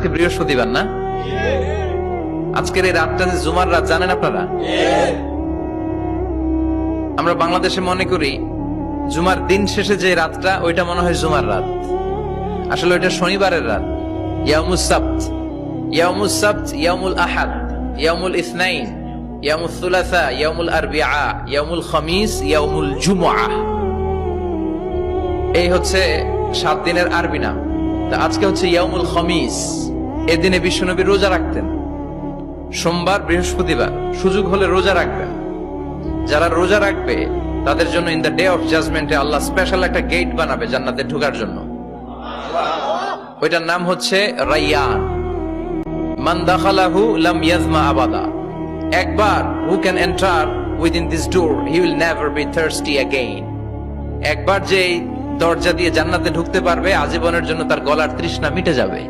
আজকে বৃহস্পতিবার না? আজকের এই রাতটা যে জুমার রাত জানেন আপনারা? আমরা বাংলাদেশে মনে করি জুমার দিন শেষে যে রাতটা ওইটা মনে হয় জুমার রাত, আসলে ওইটা শনিবারের রাত। ইয়াউমুস সাবত, ইয়াউমুস সাবত, ইয়াউমুল আহাদ, ইয়াউমুল ইসনাইন, ইয়াউমুল সুলাসা, ইয়াউমুল আরবিআ, ইয়াউমুল খামিস, ইয়াউমুল জুমআহ। এই হচ্ছে 7 দিনের আরবি নাম। তা আজকে হচ্ছে ইয়াউমুল খামিস। এদিনে বিশ্বনবী রোজা রাখতেন, সোমবার বৃহস্পতিবার সুযোগ হলে রোজা রাখবেন। যারা রোজা রাখবে তাদের জন্য ইন দ্য ডে অফ জাজমেন্টে আল্লাহ স্পেশাল একটা গেট বানাবে জান্নাতে ঢোকার জন্য। ওইটার নাম হচ্ছে রাইয়ান। মান দাখালাহু লাম ইয়াজমা আবাদা। একবার who can enter within this door he will never be thirsty again. একবার যে দরজা দিয়ে জান্নাতে ঢুকতে পারবে আজীবনের জন্য তার গলার তৃষ্ণা মিটে যাবে।